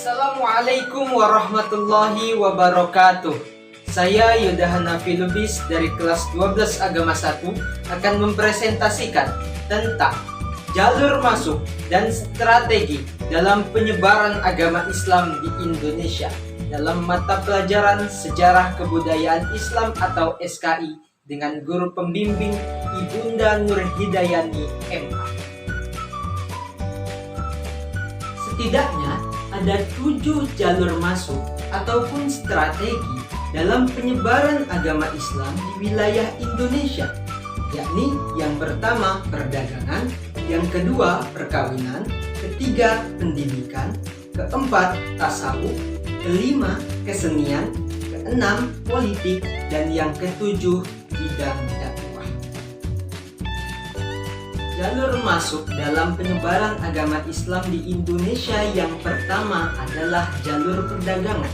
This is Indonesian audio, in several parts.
Assalamualaikum warahmatullahi wabarakatuh. Saya Yuda Hanafi Lubis dari kelas 12 Agama 1 akan mempresentasikan tentang jalur masuk dan strategi dalam penyebaran agama Islam di Indonesia dalam mata pelajaran Sejarah Kebudayaan Islam atau SKI dengan guru pembimbing Ibunda Nur Hidayani MA. Setidaknya ada 7 jalur masuk ataupun strategi dalam penyebaran agama Islam di wilayah Indonesia, yakni yang pertama perdagangan, yang kedua perkawinan, ketiga pendidikan, keempat tasawuf, kelima kesenian, keenam politik, dan yang ketujuh bidang dakwah. Jalur masuk dalam penyebaran agama Islam di Indonesia yang pertama adalah jalur perdagangan.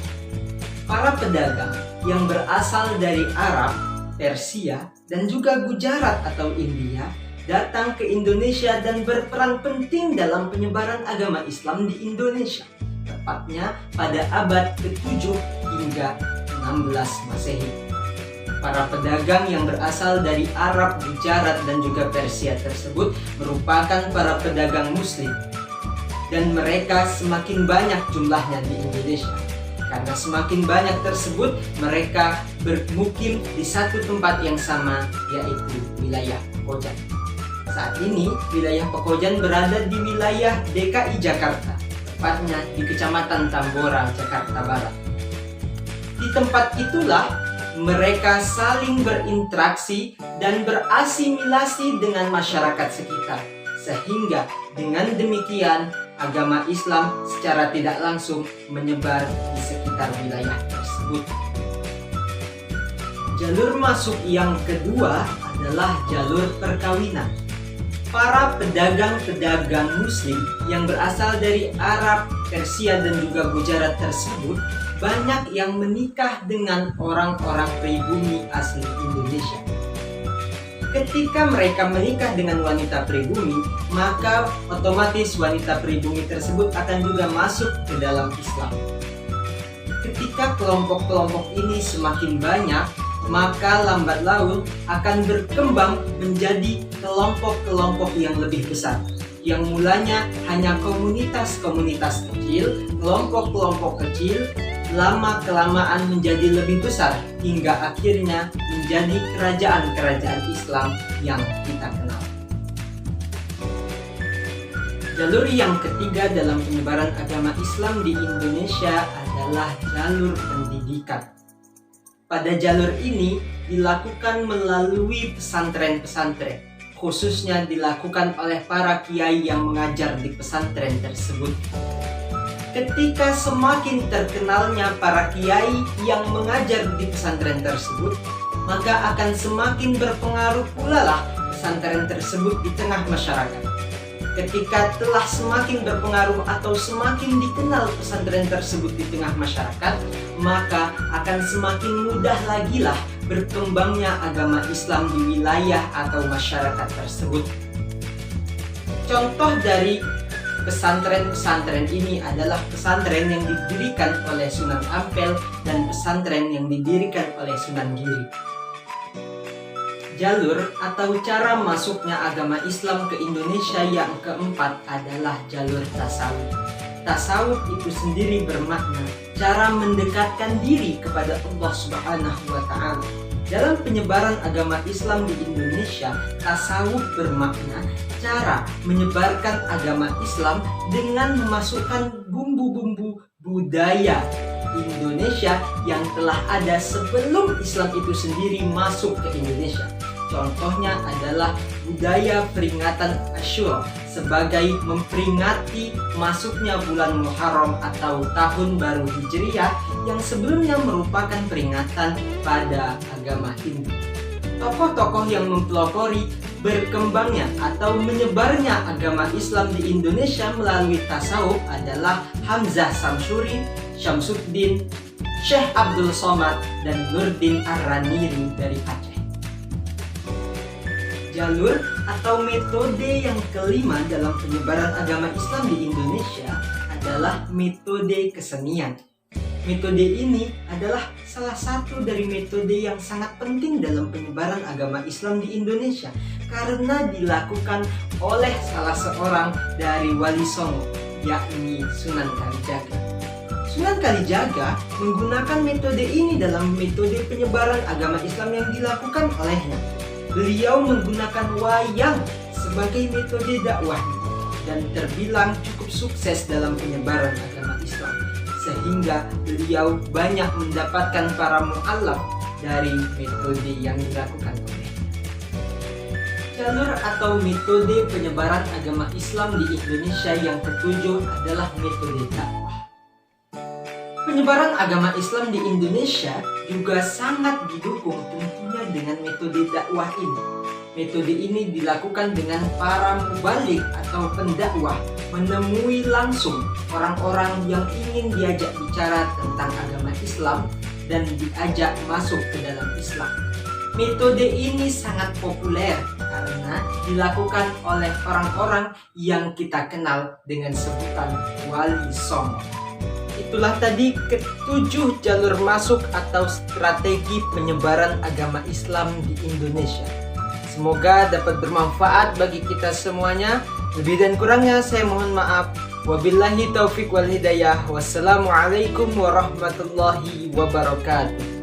Para pedagang yang berasal dari Arab, Persia, dan juga Gujarat atau India datang ke Indonesia dan berperan penting dalam penyebaran agama Islam di Indonesia, tepatnya pada abad ke-7 hingga 16 Masehi. Para pedagang yang berasal dari Arab, Gujarat, dan juga Persia tersebut merupakan para pedagang Muslim, dan mereka semakin banyak jumlahnya di Indonesia. Karena semakin banyak tersebut, mereka bermukim di satu tempat yang sama, yaitu wilayah Pekojan. Saat ini, wilayah Pekojan berada di wilayah DKI Jakarta, tepatnya di Kecamatan Tambora, Jakarta Barat. Di tempat itulah mereka saling berinteraksi dan berasimilasi dengan masyarakat sekitar, sehingga dengan demikian agama Islam secara tidak langsung menyebar di sekitar wilayah tersebut. Jalur masuk yang kedua adalah jalur perkawinan. Para pedagang-pedagang Muslim yang berasal dari Arab, Persia, dan juga Gujarat tersebut banyak yang menikah dengan orang-orang pribumi asli Indonesia. Ketika mereka menikah dengan wanita pribumi, maka otomatis wanita pribumi tersebut akan juga masuk ke dalam Islam. Ketika kelompok-kelompok ini semakin banyak, maka lambat laun akan berkembang menjadi kelompok-kelompok yang lebih besar, yang mulanya hanya komunitas-komunitas kecil, kelompok-kelompok kecil, lama-kelamaan menjadi lebih besar hingga akhirnya menjadi kerajaan-kerajaan Islam yang kita kenal. Jalur yang ketiga dalam penyebaran agama Islam di Indonesia adalah jalur pendidikan. Pada jalur ini dilakukan melalui pesantren-pesantren, khususnya dilakukan oleh para kiai yang mengajar di pesantren tersebut. Ketika semakin terkenalnya para kiai yang mengajar di pesantren tersebut, maka akan semakin berpengaruh pula lah pesantren tersebut di tengah masyarakat. Ketika telah semakin berpengaruh atau semakin dikenal pesantren tersebut di tengah masyarakat, maka akan semakin mudah lagi lah berkembangnya agama Islam di wilayah atau masyarakat tersebut. Contoh dari pesantren-pesantren ini adalah pesantren yang didirikan oleh Sunan Ampel dan pesantren yang didirikan oleh Sunan Giri. Jalur atau cara masuknya agama Islam ke Indonesia yang keempat adalah jalur tasawuf. Tasawuf itu sendiri bermakna cara mendekatkan diri kepada Allah Subhanahu wa Ta'ala. Dalam penyebaran agama Islam di Indonesia, tasawuf bermakna cara menyebarkan agama Islam dengan memasukkan bumbu-bumbu budaya Indonesia yang telah ada sebelum Islam itu sendiri masuk ke Indonesia. Contohnya adalah budaya peringatan Asyura sebagai memperingati masuknya bulan Muharram atau tahun baru Hijriah yang sebelumnya merupakan peringatan pada agama Hindu. Tokoh-tokoh yang mempelopori berkembangnya atau menyebarnya agama Islam di Indonesia melalui tasawuf adalah Hamzah Samsuri, Syamsuddin, Syekh Abdul Somad, dan Nurdin Ar-Raniri dari Aceh. Jalur atau metode yang kelima dalam penyebaran agama Islam di Indonesia adalah metode kesenian. Metode ini adalah salah satu dari metode yang sangat penting dalam penyebaran agama Islam di Indonesia karena dilakukan oleh salah seorang dari Wali Songo, yakni Sunan Kalijaga. Sunan Kalijaga menggunakan metode ini dalam metode penyebaran agama Islam yang dilakukan olehnya. Beliau menggunakan wayang sebagai metode dakwahnya dan terbilang cukup sukses dalam penyebaran agama Islam, sehingga beliau banyak mendapatkan para mu'alaf dari metode yang dilakukan oleh. Jalur atau metode penyebaran agama Islam di Indonesia yang ketujuh adalah metode dakwah. Penyebaran agama Islam di Indonesia juga sangat didukung tentunya dengan metode dakwah ini. Metode ini dilakukan dengan para mubalik atau pendakwah menemui langsung orang-orang yang ingin diajak bicara tentang agama Islam dan diajak masuk ke dalam Islam. Metode ini sangat populer karena dilakukan oleh orang-orang yang kita kenal dengan sebutan Wali Songo. Itulah tadi ketujuh jalur masuk atau strategi penyebaran agama Islam di Indonesia. Semoga dapat bermanfaat bagi kita semuanya. Lebih dan kurangnya saya mohon maaf. Wabillahi taufiq wal hidayah. Wassalamualaikum warahmatullahi wabarakatuh.